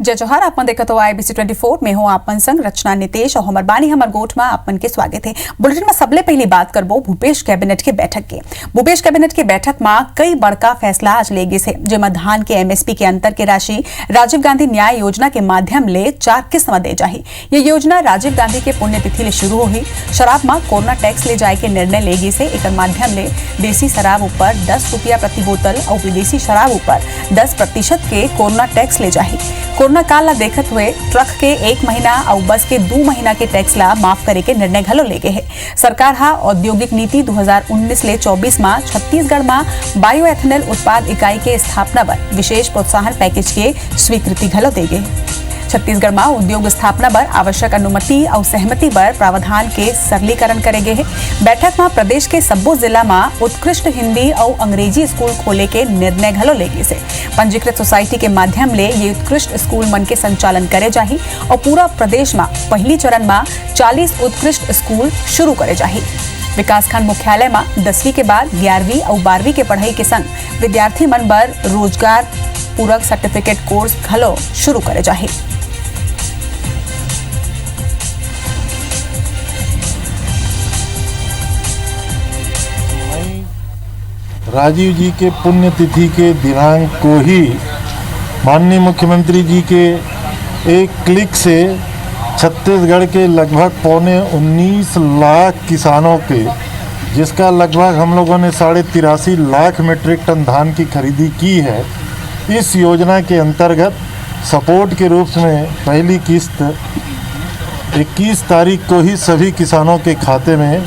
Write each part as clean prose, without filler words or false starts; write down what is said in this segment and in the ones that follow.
जय जोहार। आपन देखत हो IBC 24 में हो आपन संग रचना नितेश और हमर बानी हमर गोठ में आपन के स्वागत है। बुलेटिन में सबले पहली बात करबो भूपेश कैबिनेट के बैठक के। भूपेश कैबिनेट के बैठक में कई बड़का फैसला आज ले गए जेमा धान के MSP के अंतर के राशि राजीव गांधी न्याय योजना के माध्यम ले 4 किस्त में दे जाही। ये योजना राजीव गांधी के पुण्यतिथि ले शुरू होही। शराब में कोरोना टैक्स ले जाए के निर्णय ले गई से एक माध्यम ले देसी शराब ऊपर 10 रुपया प्रति बोतल और विदेशी शराब ऊपर 10% के कोरोना टैक्स ले जाही। कोरोना काल ला देखत हुए ट्रक के 1 महीना और बस के 2 महीना के टैक्स ला माफ करे के निर्णय घलो ले गए है। सरकार हा औद्योगिक नीति 2019 ले 24 में छत्तीसगढ़ में बायो एथेनॉल उत्पाद इकाई के स्थापना पर विशेष प्रोत्साहन पैकेज के स्वीकृति घलो दे गए। छत्तीसगढ़ में उद्योग स्थापना पर आवश्यक अनुमति और सहमति पर प्रावधान के सरलीकरण करे गए है। बैठक में प्रदेश के सब्बो जिला में उत्कृष्ट हिंदी और अंग्रेजी स्कूल खोले के निर्णय घलो ले गए से। पंजीकृत सोसाइटी के माध्यम ले ये उत्कृष्ट स्कूल मन के संचालन करे जाही और पूरा प्रदेश में पहली चरण में 40 उत्कृष्ट स्कूल शुरू करे जाही। विकासखंड मुख्यालय में 10वीं के बाद 11वीं और 12वीं के पढ़ाई के संग विद्यार्थी मन पर रोजगार पूरक सर्टिफिकेट कोर्स घलो शुरू करे जाही। राजीव जी के पुण्यतिथि के दिनांक को ही माननीय मुख्यमंत्री जी के एक क्लिक से छत्तीसगढ़ के लगभग 19 लाख किसानों के, जिसका लगभग हम लोगों ने 83.5 लाख मीट्रिक टन धान की खरीदी की है, इस योजना के अंतर्गत सपोर्ट के रूप में पहली किस्त 21 तारीख को ही सभी किसानों के खाते में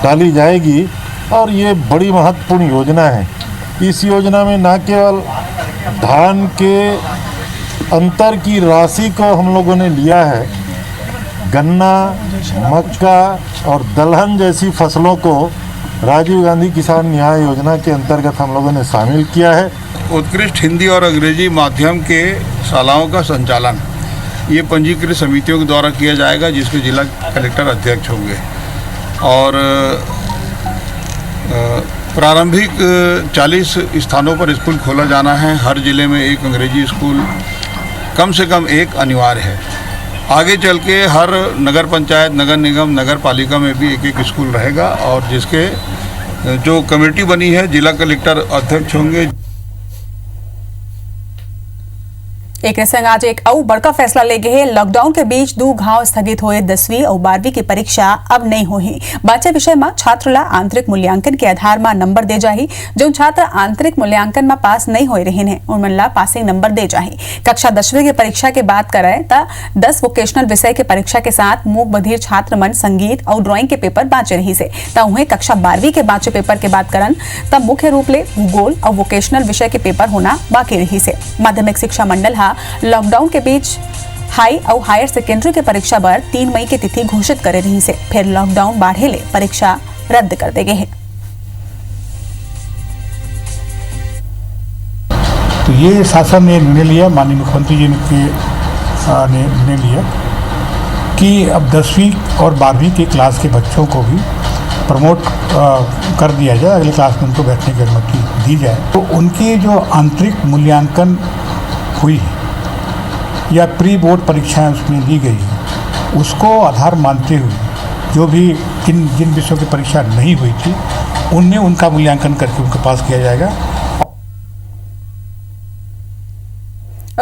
डाली जाएगी। और ये बड़ी महत्वपूर्ण योजना है। इस योजना में न केवल धान के अंतर की राशि को हम लोगों ने लिया है, गन्ना, मक्का और दलहन जैसी फसलों को राजीव गांधी किसान न्याय योजना के अंतर्गत हम लोगों ने शामिल किया है। उत्कृष्ट हिंदी और अंग्रेजी माध्यम के शालाओं का संचालन ये पंजीकृत समितियों के द्वारा किया जाएगा, जिसके जिला कलेक्टर अध्यक्ष होंगे। और प्रारंभिक 40 स्थानों पर स्कूल खोला जाना है। हर जिले में एक अंग्रेजी स्कूल कम से कम एक अनिवार्य है। आगे चल के हर नगर पंचायत, नगर निगम, नगर पालिका में भी एक स्कूल रहेगा और जिसके जो कमेटी बनी है जिला कलेक्टर अध्यक्ष होंगे। एक संग आज एक और बड़का फैसला ले गए है। लॉकडाउन के बीच 2 घाव स्थगित हुए 10वीं और 12वीं की परीक्षा अब नहीं होही। बाचे विषय में छात्र ला आंतरिक मूल्यांकन के आधार में नंबर दे जाही। जो छात्र आंतरिक मूल्यांकन में पास नहीं हो रहे हैं उनमन ला पासिंग नंबर दे जाही। कक्षा 10वीं की परीक्षा के बात करें तो 10 वोकेशनल विषय के परीक्षा के साथ मूक बधिर छात्र मन संगीत और ड्राइंग के पेपर बाँचे रही से। उन्हें कक्षा 12वीं के बाँचे पेपर के बात करन तब मुख्य रूप ले भूगोल और वोकेशनल विषय के पेपर होना बाकी रही से। माध्यमिक शिक्षा मंडल लॉकडाउन के बीच हाई और हायर सेकेंडरी के परीक्षा पर 3 मई की तिथि घोषित करे रही से फिर लॉकडाउन बढ़े ले परीक्षा रद्द कर दे गए हैं। तो ये शासन ने निर्णय लिया, माननीय मुख्यमंत्री जी ने निर्णय लिया कि अब 10वीं और 12वीं की क्लास के बच्चों को भी प्रमोट कर दिया जाए, अगले क्लास में उनको बैठने की अनुमति दी जाए। तो उनकी जो आंतरिक मूल्यांकन हुई या प्री बोर्ड परीक्षाएं उसमें ली गई, उसको आधार मानते हुए जो भी जिन विषयों की परीक्षा नहीं हुई थी उनमें उनका मूल्यांकन करके उनको पास किया जाएगा।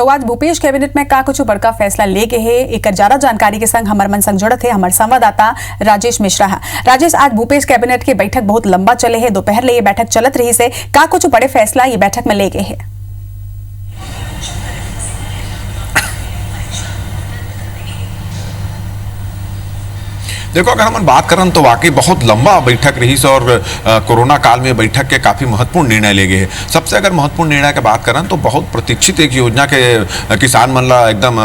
आज भूपेश कैबिनेट में का कुछ बड़का फैसला ले गए है। एक ज्यादा जानकारी के संग हमार मन संग जुड़त है हमारे संवाददाता राजेश मिश्रा। राजेश, आज भूपेश कैबिनेट की बैठक बहुत लंबा चले है, दोपहर ले ये बैठक चलत रही से का कुछ बड़े फैसला ये बैठक में ले गए है? देखो, अगर हम बात करें तो वाकई बहुत लंबा बैठक रही और कोरोना काल में बैठक के काफ़ी महत्वपूर्ण निर्णय ले गए। सबसे अगर महत्वपूर्ण निर्णय की बात करें तो बहुत प्रतीक्षित एक योजना के किसान मन ला एकदम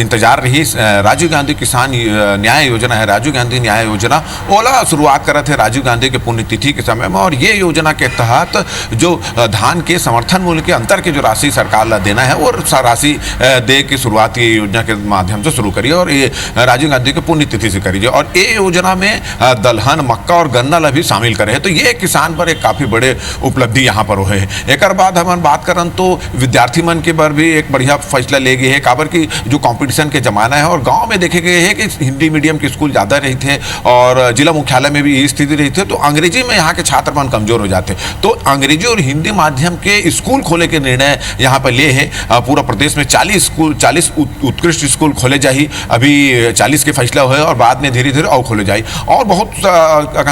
इंतजार रही। राजीव गांधी किसान न्याय योजना है। राजीव गांधी न्याय योजना ओला शुरुआत करे थे राजीव गांधी के पुण्यतिथि के समय में, और ये योजना के तहत जो धान के समर्थन मूल्य के अंतर की जो राशि सरकार ला देना है वो राशि दे की शुरुआत ये योजना के माध्यम से शुरू करी और ये राजीव गांधी के पुण्यतिथि पुण्यतिथि से करी जाए और ये योजना में दलहन, मक्का और गन्ना ला भी शामिल करे है। तो ये किसान पर एक काफी बड़े उपलब्धि यहाँ पर हुए है। एक बाद हम बात करन तो विद्यार्थी मन के पर भी एक बढ़िया फैसला ले गए है, काबर की जो कंपटीशन के जमाना है और गांव में देखे गए है कि हिंदी मीडियम के स्कूल ज़्यादा रही थे और जिला मुख्यालय में भी ये स्थिति रही थी, तो अंग्रेजी में यहाँ के छात्र मन कमजोर हो जाते। तो अंग्रेजी और हिंदी माध्यम के स्कूल खोले के निर्णय यहाँ पर ले है। पूरा प्रदेश में 40 उत्कृष्ट स्कूल खोले जाही। अभी 40 के फैसला हुए और बाद में धीरे धीरे और खोले जाए और बहुत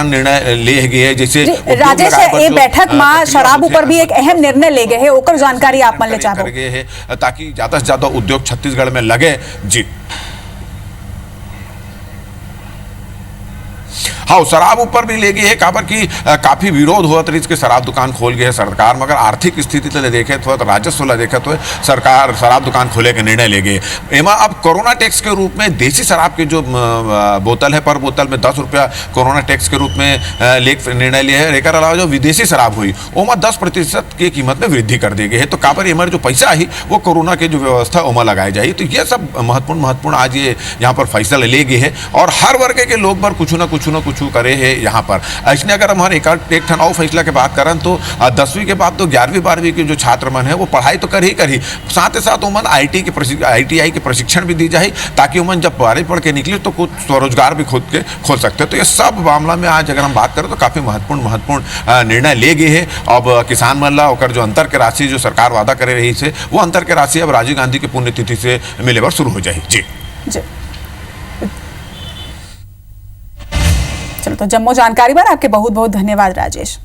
निर्णय ले गए है। जैसे राजेश, ये बैठक में शराब ऊपर भी एक अहम निर्णय ले गए है, ओकर जानकारी आप मन ले चाहो है ताकि ज्यादा से ज्यादा उद्योग छत्तीसगढ़ में लगे। जी हाँ, शराब ऊपर भी ले गई है, काबर की काफी विरोध हुआ तरीके के शराब दुकान खोल गए है सरकार, मगर आर्थिक स्थिति तो देखे तो राजस्व ला देखे तो सरकार शराब दुकान खोले के निर्णय ले गए। एमा अब कोरोना टैक्स के रूप में देसी शराब के जो बोतल है, पर बोतल में 10 रुपया कोरोना टैक्स के रूप में ले निर्णय लिया है। एक अलावा जो विदेशी शराब हुई ओमा 10% की कीमत में वृद्धि कर दी गई है। तो काबर एमर जो पैसा आई वो कोरोना के जो व्यवस्था ओमा लगाई जाए। तो ये सब महत्वपूर्ण आज ये यहाँ पर फैसला ले गए है और हर वर्ग के लोग पर कुछ ना कुछ करे है यहाँ पर। ऐसे अगर हमारे एक ठन और फैसला के बात करें तो 10वीं के बाद तो 11वीं 12वीं के जो छात्र मन है वो पढ़ाई तो कर ही साथ ही साथ उमन ITI के प्रशिक्षण भी दी जाए ताकि उमन जब 12वीं पढ़ के निकले तो कुछ स्वरोजगार भी खुद के खोल सकते हैं। तो ये सब मामला में आज अगर हम बात करें तो काफी महत्वपूर्ण निर्णय ले गए है। अब किसान मन ला ओकर जो अंतर के राशि जो सरकार वादा करे रही है वो अंतर के राशि अब राजीव गांधी की पुण्यतिथि से मिले बार शुरू हो जाए। जी चलो, तो जम्मू जानकारी पर आपके बहुत बहुत धन्यवाद राजेश।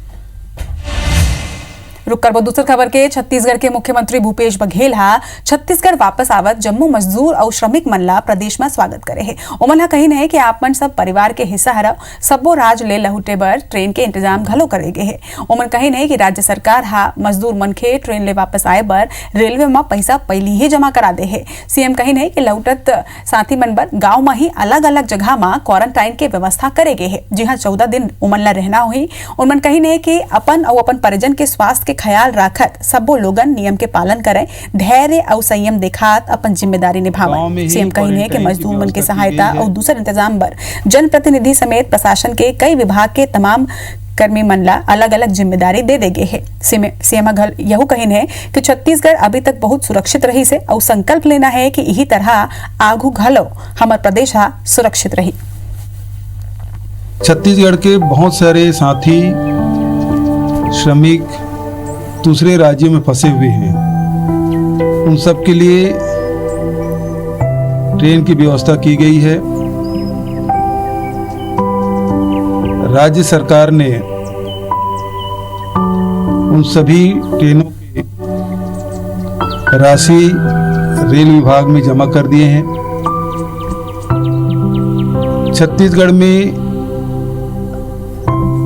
रुक कर दूसरी खबर के छत्तीसगढ़ के मुख्यमंत्री भूपेश बघेल छत्तीसगढ़ वापस आवत जम्मू मजदूर और श्रमिक मन ला प्रदेश में स्वागत करे है। ओमन हा कही है कि आप मन सब परिवार के हिस्सा हरव, सब्बो राज ले लहुटे बर ट्रेन के इंतजाम घलो करे गे है। ओमन कही है कि राज्य सरकार मजदूर मन के ट्रेन ले वापस आए बर रेलवे में पैसा पहले ही जमा करा दे है। सीएम कही है कि लौटत साथी मन बर गाँव में ही अलग अलग जगह में क्वारंटाइन के व्यवस्था करे गे है, जहाँ 14 दिन ओमन ला रहना हुई। ओमन कही है कि अपन और अपन परिजन के स्वास्थ्य ख्याल रखत सब्बो लोगन नियम के पालन करें, धैर्य और संयम दिखात अपन जिम्मेदारी निभावें। सीएम कही है कि मजदूर मन के सहायता और दूसरे इंतजाम पर जनप्रतिनिधि समेत प्रशासन के कई विभाग के तमाम कर्मी मन ला अलग अलग जिम्मेदारी दे देगे है। सीएम यह कहिन है कि छत्तीसगढ़ अभी तक बहुत सुरक्षित रही से और संकल्प लेना है कि यही तरह आगू घलो हमार प्रदेश सुरक्षित रही। छत्तीसगढ़ के बहुत सारे साथी श्रमिक दूसरे राज्यों में फंसे हुए हैं, उन सब के लिए ट्रेन की व्यवस्था की गई है। राज्य सरकार ने उन सभी ट्रेनों की राशि रेल विभाग में जमा कर दिए हैं। छत्तीसगढ़ में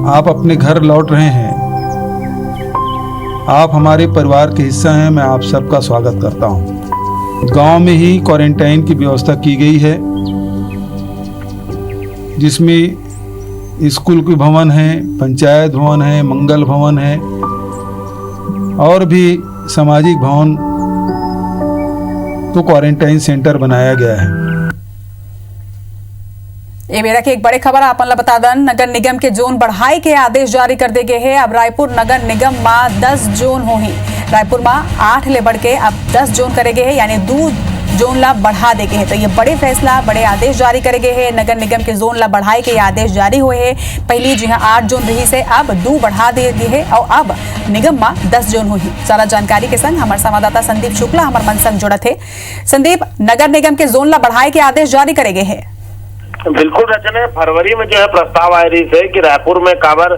आप अपने घर लौट रहे हैं, आप हमारे परिवार के हिस्सा हैं, मैं आप सबका स्वागत करता हूं। गांव में ही क्वारंटाइन की व्यवस्था की गई है, जिसमें स्कूल के भवन है, पंचायत भवन है, मंगल भवन है और भी सामाजिक भवन को क्वारंटाइन सेंटर बनाया गया है। ये मेरा के एक बड़े खबर आपन ला बता दन, नगर निगम के जोन बढ़ाई के आदेश जारी कर दे गए हैं। अब रायपुर नगर निगम में 10 जोन होही। रायपुर में 8 ले बढ़ के अब 10 जोन करे गए हैं, यानी 2 जोन ला बढ़ा दे गए हैं। तो ये बड़े फैसला, बड़े आदेश जारी करे गए हैं। नगर निगम के जोन ला बढ़ाई के आदेश जारी हुए हैं। पहली जहाँ 8 जोन रही से अब 2 बढ़ा दे गए हैं और अब निगम में 10 जोन हुई। सारा जानकारी के संग हमारे संवाददाता संदीप शुक्ला हमारे मन संग जुड़े थे। संदीप, नगर निगम के जोन ला बढ़ाई के आदेश जारी करे गए हैं। बिल्कुल रचना, फरवरी में जो है प्रस्ताव आ रही है कि रायपुर में काबर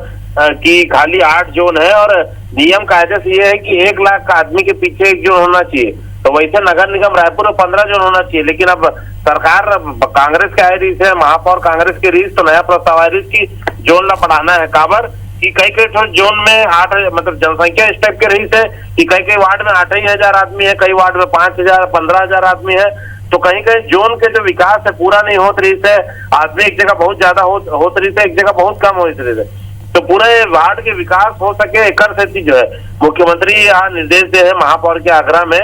की खाली 8 जोन है और नियम कायदे से ये है कि 1 लाख आदमी के पीछे 1 जोन होना चाहिए। तो वैसे नगर निगम रायपुर में 15 जोन होना चाहिए, लेकिन अब सरकार कांग्रेस के आ रही है, महापौर कांग्रेस के रीस तो नया प्रस्ताव आ रही की जोन ला बढ़ाना है। काबर कि कई जोन में 8 मतलब जनसंख्या इस टाइप के रही है कि कई वार्ड में 8,000 आदमी है, कई वार्ड में 5,000 15,000 आदमी है। तो कहीं जोन के जो विकास है पूरा नहीं होत रही है, आदमी एक जगह बहुत ज्यादा होत रही है, एक जगह बहुत कम होत रही है। तो पूरे वार्ड के विकास हो सके एकर से जो है मुख्यमंत्री यहाँ निर्देश दे है महापौर के आग्रह में।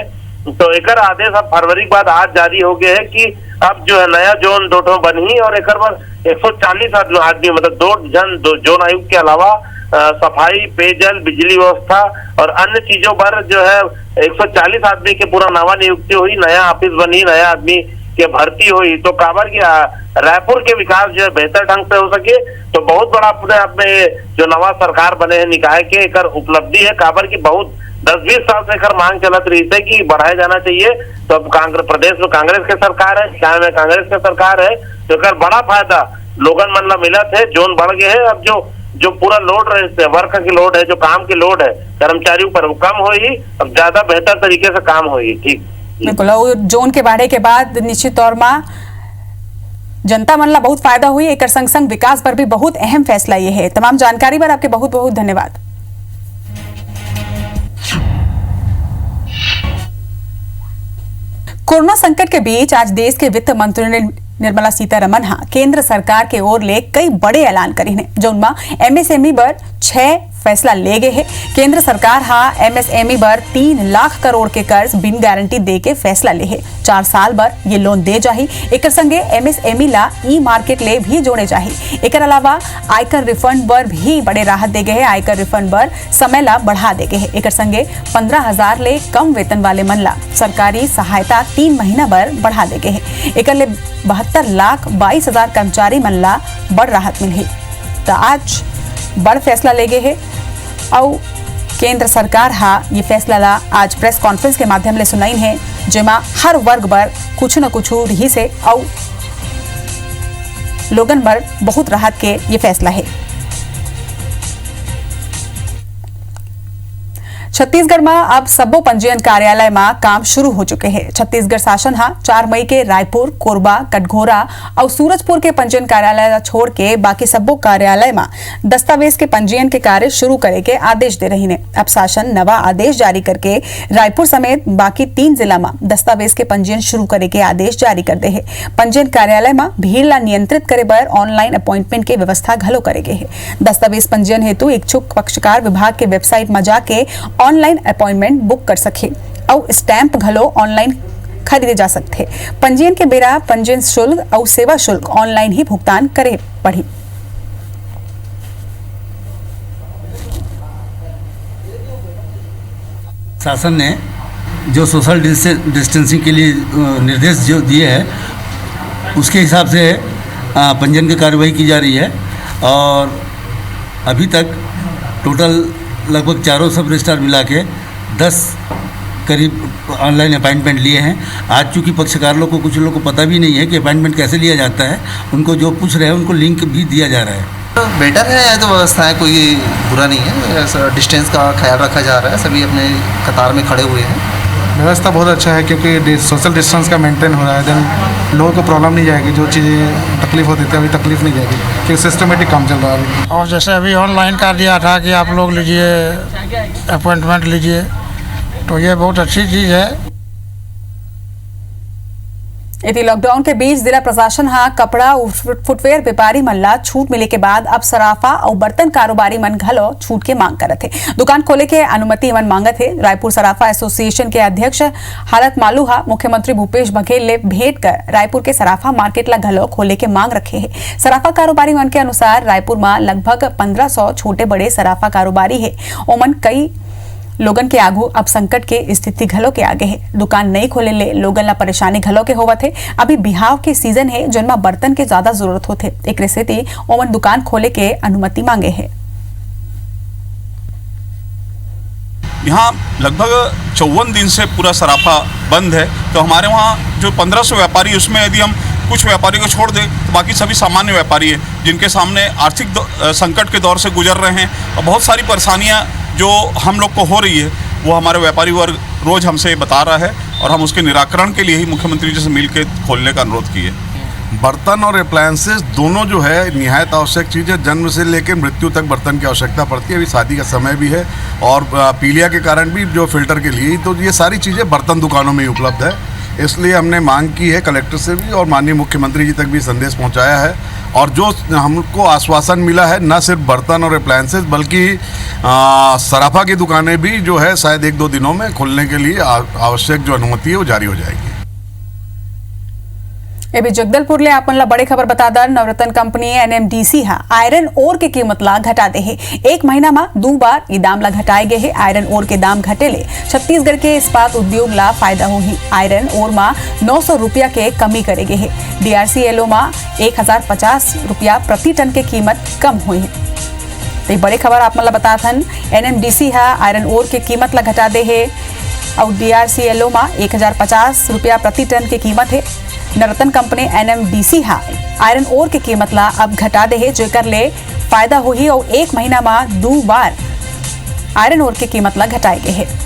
तो एकर आदेश अब फरवरी के बाद आज जारी हो गए है कि अब जो है नया जोन दो ठो बनी और एक 140 आदमी मतलब दो जोन आयुक्त के अलावा सफाई, पेयजल, बिजली व्यवस्था और अन्य चीजों पर जो है 140 आदमी के पूरा नवा नियुक्ति हुई, नया ऑफिस बनी, नया आदमी के भर्ती हुई। तो काबर की रायपुर के विकास जो है बेहतर ढंग से हो सके तो बहुत बड़ा अपने आप में जो नवा सरकार बने हैं निकाय के एक उपलब्धि है। काबर की बहुत 10-20 साल से एक मांग चलत रही है कि बढ़ाया जाना चाहिए। तो अब प्रदेश में कांग्रेस की सरकार है, निकाय में कांग्रेस की सरकार है, तो एक बड़ा फायदा लोगन मन ला मिला थे। जोन बढ़ गए हैं, अब जो पूरा लोड रहे वर्क की लोड है, जो काम की लोड है कर्मचारियों पर वो कम होगी, अब ज्यादा बेहतर तरीके से काम होगी। ठीक, बिल्कुल। और जोन के बाढ़े के बाद निश्चित तौर में जनता मन ला बहुत फायदा हुई, एक संग संग विकास पर भी बहुत अहम फैसला ये है। तमाम जानकारी पर आपके बहुत बहुत धन्यवाद। कोरोना संकट के बीच आज देश के वित्त मंत्री निर्मला सीतारमण हाँ केंद्र सरकार के ओर ले कई बड़े ऐलान करे हैं, जिनमें एमएसएमई पर 6 फैसला ले गए हैं। केंद्र सरकार हाँ एमएसएमई पर 3 लाख करोड़ के कर्ज बिन गारंटी दे के फैसला ले है। 4 साल भर ये लोन दे जाही। एक संगे एमएसएमई ला ई मार्केट ले भी जोड़े जाही। एक अलावा आयकर रिफंड पर भी बड़े राहत दे गए हैं। आयकर रिफंड पर समय ला बढ़ा दे गए हैं। एक संगे 15,000 ले कम वेतन वाले मन ला सरकारी सहायता 3 महीना भर बढ़ा दे गए हैं। एक 72,22,000 कर्मचारी मन ला बड़ राहत मिली। तो आज बड़ फैसला ले गए है और केंद्र सरकार हा ये फैसला ला आज प्रेस कॉन्फ्रेंस के माध्यम ले सुनाई है, जेमा हर वर्ग पर कुछ न कुछ रही से और लोगन पर बहुत राहत के ये फैसला है। छत्तीसगढ़ में अब सब्बो पंजीयन कार्यालय में काम शुरू हो चुके हैं। छत्तीसगढ़ शासन हा 4 मई के रायपुर, कोरबा, कटघोरा और सूरजपुर के पंजीयन कार्यालय छोड़ के बाकी सब्बो कार्यालय में दस्तावेज के पंजीयन के कार्य शुरू करे के आदेश दे रही ने। अब शासन नवा आदेश जारी करके रायपुर समेत बाकी 3 जिला में दस्तावेज के पंजीयन शुरू करे के आदेश जारी कर दे है। पंजीयन कार्यालय में भीड़ ला नियंत्रित करे बर ऑनलाइन अपॉइंटमेंट के व्यवस्था घलो करे गए है। दस्तावेज पंजीयन हेतु इच्छुक पक्षकार विभाग के वेबसाइट में जाके ऑनलाइन अपॉइंटमेंट बुक कर सके और स्टैंप घलो ऑनलाइन खरीदे जा सकते। पंजीयन के बेरा पंजीयन शुल्क और सेवा शुल्क ऑनलाइन ही भुगतान करे पड़ी। शासन ने जो सोशल डिस्टेंसिंग के लिए निर्देश जो दिए हैं उसके हिसाब से पंजीयन की कार्रवाई की जा रही है और अभी तक टोटल लगभग 4 सब रजिस्ट्रार मिला के 10 करीब ऑनलाइन अपॉइंटमेंट लिए हैं। आज चूँकि पक्षकार लोग को कुछ लोग को पता भी नहीं है कि अपॉइंटमेंट कैसे लिया जाता है, उनको जो पूछ रहे हैं उनको लिंक भी दिया जा रहा है। बेटर है, तो व्यवस्था है, कोई बुरा नहीं है। डिस्टेंस का ख्याल रखा जा रहा है, सभी अपने कतार में खड़े हुए हैं। व्यवस्था बहुत अच्छा है क्योंकि सोशल डिस्टेंस का मेंटेन हो रहा है। देन लोगों को प्रॉब्लम नहीं जाएगी, जो चीज़ें तकलीफ होती थी अभी तकलीफ नहीं जाएगी क्योंकि सिस्टमेटिक काम चल रहा है अभी। और जैसे अभी ऑनलाइन कर दिया था कि आप लोग लीजिए अपॉइंटमेंट लीजिए, तो ये बहुत अच्छी चीज़ है। इति लॉकडाउन के बीच जिला प्रशासन हा कपड़ा और फुटवेयर व्यापारी मन ला छूट मिले के बाद अब सराफा और बर्तन कारोबारी मन घलो छूट के मांग करत थे। दुकान खोले के अनुमति मन मांगत थे। रायपुर सराफा एसोसिएशन के अध्यक्ष हालत मालू हा मुख्यमंत्री भूपेश बघेल ले भेंट कर रायपुर के सराफा मार्केट ला घलो खोले के मांग रखे है। सराफा कारोबारी मन के अनुसार रायपुर में लगभग 1500 छोटे बड़े सराफा कारोबारी है। ओमन कई लोगन के आगू अब संकट के स्थिति घलो के आगे है। दुकान नहीं खोले ले लोगन ला परेशानी घलो के होवत है। अभी बिहाव के सीजन है जिनमें बर्तन के ज्यादा जरूरत होते। एक स्थिति ओमन दुकान खोले के अनुमति मांगे है। यहाँ लगभग 54 दिन से पूरा सराफा बंद है, तो हमारे वहाँ जो 1500 व्यापारी उसमें यदि हम कुछ व्यापारी को छोड़ दें तो बाकी सभी सामान्य व्यापारी हैं जिनके सामने आर्थिक संकट के दौर से गुजर रहे हैं और बहुत सारी परेशानियाँ जो हम लोग को हो रही है वो हमारे व्यापारी वर्ग रोज़ हमसे बता रहा है और हम उसके निराकरण के लिए ही मुख्यमंत्री जी से मिल के खोलने का अनुरोध किए। बर्तन और अप्लायंसेस दोनों जो है निहायत आवश्यक चीज़ है। जन्म से लेकर मृत्यु तक बर्तन की आवश्यकता पड़ती है। अभी शादी का समय भी है और पीलिया के कारण भी जो फिल्टर के लिए, तो ये सारी चीज़ें बर्तन दुकानों में ही उपलब्ध है। इसलिए हमने मांग की है कलेक्टर से भी और माननीय मुख्यमंत्री जी तक भी संदेश पहुंचाया है और जो हमको आश्वासन मिला है न सिर्फ बर्तन और अप्लायंसेस बल्कि सराफा की दुकानें भी जो है शायद 1-2 दिनों में खुलने के लिए आवश्यक जो अनुमति है वो जारी हो जाएगी। ए भी जगदलपुर ले आपन ला बड़े खबर बता दर नवरत्न कंपनी NMDC हा आयरन ओर के कीमत ला घटा दे है। एक महीना में 2 बार ई दाम ला घटाए गए है। आयरन ओर के दाम घटे ले छत्तीसगढ़ के इस्पात उद्योग ला फायदा होही। आयरन ओर में 900 रुपया के कमी करे गए है। DRCLO में 1050 रुपया प्रति टन के कीमत कम हुई है। तो बड़े खबर आप मतलब बता थन NMDC हा आयरन ओर के कीमत ला घटा दे है और DRCLO में 1050 रुपया प्रति टन के कीमत है। नवरत्न कंपनी NMDC हा आयरन ओर के कीमत ला अब घटा दे है जेकर ले फायदा होही और एक महीना में 2 बार आयरन ओर के कीमत ला घटाए गए है।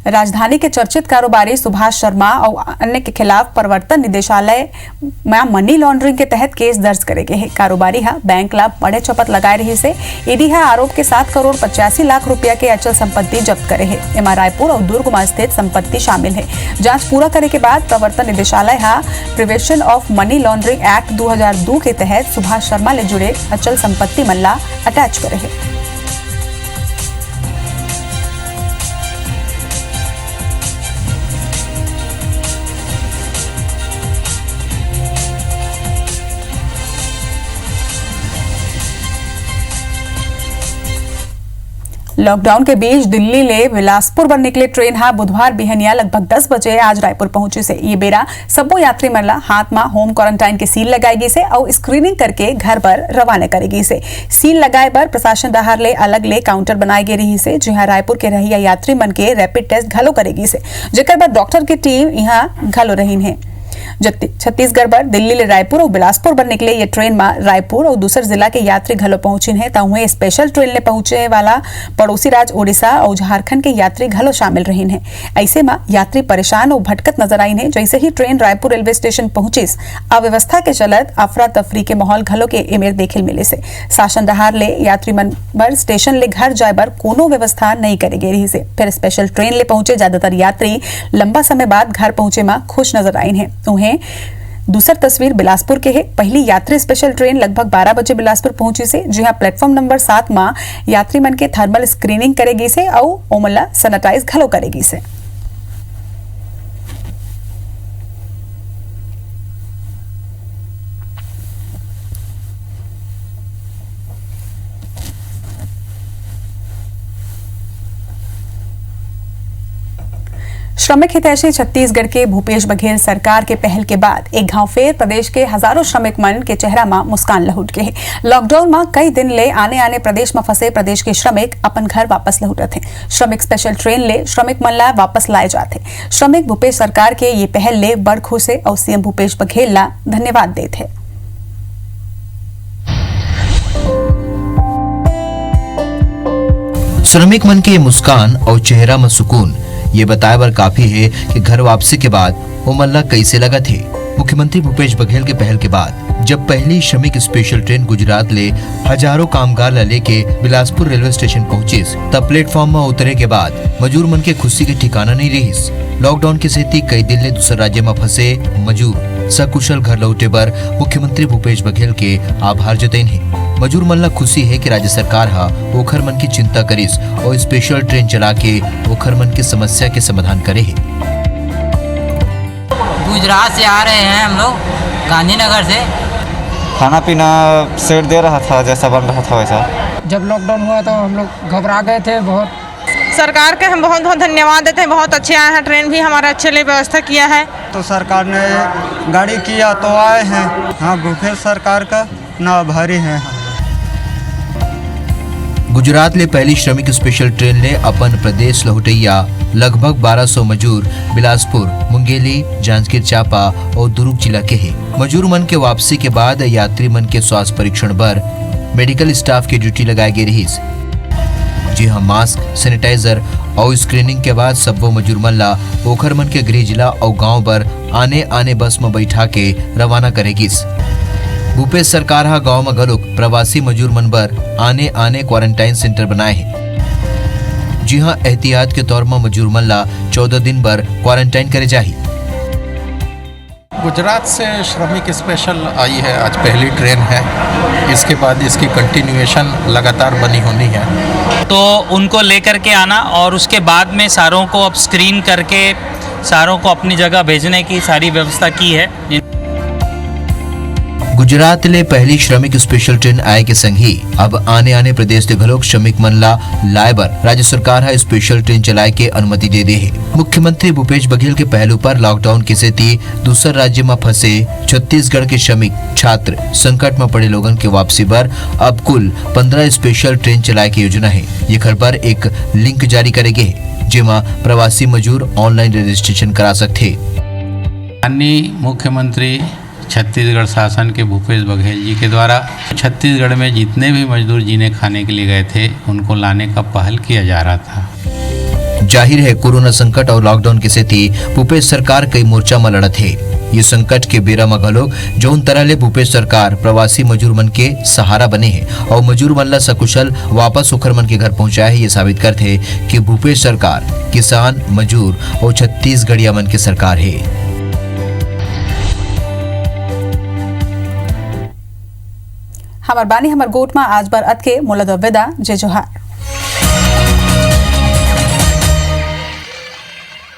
राजधानी के चर्चित कारोबारी सुभाष शर्मा और अन्य के खिलाफ प्रवर्तन निदेशालय में मनी लॉन्ड्रिंग के तहत केस दर्ज करे गए हैं। कारोबारी हा बैंक ला बड़े चौपत लगाए रही से ईडी हा आरोप के 7 करोड़ 85 लाख रुपया के अचल संपत्ति जब्त करे है। एमा रायपुर और दुर्ग में स्थित संपत्ति शामिल है। जांच पूरा करे के बाद प्रवर्तन निदेशालय हा prevention of money laundering act 2002 के तहत सुभाष शर्मा ले जुड़े अचल संपत्ति मन ला अटैच करे है। लॉकडाउन के बीच दिल्ली ले बिलासपुर बर निकले ट्रेन हा बुधवार बिहनिया लगभग 10 बजे आज रायपुर पहुंची से ये बेरा सबो यात्री मन ला हाथ में होम क्वारंटाइन के सील लगाएगी से और स्क्रीनिंग करके घर पर रवाना करेगी से। सील लगाए बर प्रशासन दहार ले अलग ले काउंटर बनाए गे रही से जहां रायपुर के रहिया यात्री मन के रैपिड टेस्ट घलो करेगी से जेकर बाद डॉक्टर की टीम यहाँ घलो रही है। छत्तीसगढ़ बर दिल्ली ले रायपुर और बिलासपुर बर निकले ये ट्रेन में रायपुर और दूसर जिला के यात्री घलो पहुंचिन है तहुए स्पेशल ट्रेन ले पहुंचे वाला पड़ोसी राज्य ओडिशा और झारखंड के यात्री घलो शामिल रहीन है। ऐसे में यात्री परेशान और भटकत नजर आईन है। जैसे ही ट्रेन रायपुर रेलवे स्टेशन पहुंचिस अव्यवस्था के चलत अफरा तफरी के माहौल घलो के एमेर देखे मिले से शासन दहार ले यात्री मन बर स्टेशन ले घर जाए बर कोनो व्यवस्था नहीं करे गे रही से। फिर स्पेशल ट्रेन ले पहुंचे ज्यादातर यात्री लंबा समय बाद घर पहुंचे में खुश नजर आईन है। दूसर तस्वीर बिलासपुर के है। पहली यात्री स्पेशल ट्रेन लगभग 12 बजे बिलासपुर पहुंची से जहां प्लेटफॉर्म नंबर 7 में यात्री मन के थर्मल स्क्रीनिंग करेगी से और ओमला सैनिटाइज घलो करेगी से। श्रमिक हितैषी छत्तीसगढ़ के भूपेश बघेल सरकार के पहल के बाद एक घाव फेर प्रदेश के हजारों श्रमिक मन के चेहरा में मुस्कान लहुट के है। लॉकडाउन में कई दिन ले आने प्रदेश में फंसे प्रदेश के श्रमिक अपन घर वापस लहुटत हैं। श्रमिक स्पेशल ट्रेन ले श्रमिक मन ला वापस लाए जाते। श्रमिक भूपेश सरकार के ये पहल ले बड़ खुश है और सीएम भूपेश बघेल ला धन्यवाद देते हैं। श्रमिक मन के मुस्कान और चेहरा में सुकून ये बताए बर काफी है कि घर वापसी के बाद वो मल्ला कैसे लगा थे। मुख्यमंत्री भूपेश बघेल के पहल के बाद जब पहली श्रमिक स्पेशल ट्रेन गुजरात ले हजारों कामगार ला लेके बिलासपुर रेलवे स्टेशन पहुंची तब प्लेटफॉर्म में उतरे के बाद मजूर मन के खुशी के ठिकाना नहीं रही। लॉकडाउन के सेती कई दिन ले दूसरे राज्य में फंसे मजूर सकुशल घर लौटे पर मुख्यमंत्री भूपेश बघेल के आभार जतैन है। मजूर मन ला खुशी है कि राज्य सरकार हा ओखर मन की चिंता करिस और स्पेशल ट्रेन चला के ओखर मन की समस्या के समाधान करे है। गुजरात से आ रहे हैं हम लोग गांधीनगर से। खाना पीना सेट दे रहा था जैसा बन रहा था वैसा। जब लॉकडाउन हुआ तो हम लोग घबरा गए थे बहुत। सरकार के हम बहुत बहुत धन्यवाद देते हैं। बहुत अच्छे आए हैं, ट्रेन भी हमारे अच्छे लिए व्यवस्था किया है। तो सरकार ने गाड़ी किया तो आए हैं। हाँ, भूपेश सरकार का ना आभारी हैं। गुजरात ले पहली श्रमिक स्पेशल ट्रेन ले अपन प्रदेश लहुटैया लगभग 1200 मजूर बिलासपुर, मुंगेली, जांजगीर चांपा और दुर्ग जिला के हैं। मजूर मन के वापसी के बाद यात्री मन के स्वास्थ्य परीक्षण पर मेडिकल स्टाफ की ड्यूटी लगाई गई रही। जी हाँ, मास्क, सैनिटाइजर और स्क्रीनिंग के बाद सब्बो मजूर मन ला ओखर मन के गृह जिला और गाँव पर आने बस में बैठा के रवाना करेगी। भूपेश सरकार हा गांव में घलोक प्रवासी मजूर मन बर आने क्वारंटाइन सेंटर बनाए हैं। जी हां, एहतियात के तौर में मजूर मन ला 14 दिन बर क्वारंटाइन करे जाही। गुजरात से श्रमिक स्पेशल आई है, आज पहली ट्रेन है। इसके बाद इसकी कंटिन्यूएशन लगातार बनी होनी है। तो उनको लेकर के आना और उसके बाद में सारों को अब स्क्रीन करके सारों को अपनी जगह भेजने की सारी व्यवस्था की है। गुजरात ले पहली श्रमिक स्पेशल ट्रेन आए के संग ही अब आने प्रदेश के घलोक श्रमिक मन ला लाए बर राज्य सरकार है स्पेशल ट्रेन चलाए के अनुमति दे दे है। मुख्यमंत्री भूपेश बघेल के पहलू पर लॉकडाउन के सेती दूसर राज्य में फंसे छत्तीसगढ़ के श्रमिक छात्र संकट में पड़े लोगन के वापसी पर अब कुल 15 स्पेशल ट्रेन चलाए के योजना है। ये खबर एक लिंक जारी करेगे जेमा प्रवासी मजदूर ऑनलाइन रजिस्ट्रेशन करा सकते। माननीय मुख्यमंत्री छत्तीसगढ़ शासन के भूपेश बघेल जी के द्वारा छत्तीसगढ़ में जितने भी मजदूर जीने खाने के लिए गए थे उनको लाने का पहल किया जा रहा था। जाहिर है कोरोना संकट और लॉकडाउन के सेती भूपेश सरकार कई मोर्चा में लड़त है। ये संकट के बेरा में घलोक जौन तरह ले भूपेश सरकार प्रवासी मजदूर मन के सहारा बने हैं और मजदूर मन ला सकुशल वापस ओखर मन के घर पहुंचाए है। ये साबित करते है कि भूपेश सरकार किसान मजदूर और छत्तीसगढ़िया मन के सरकार है। हमार बानी हमार गोट में आज बार अत के मोला विदा जय जोहार।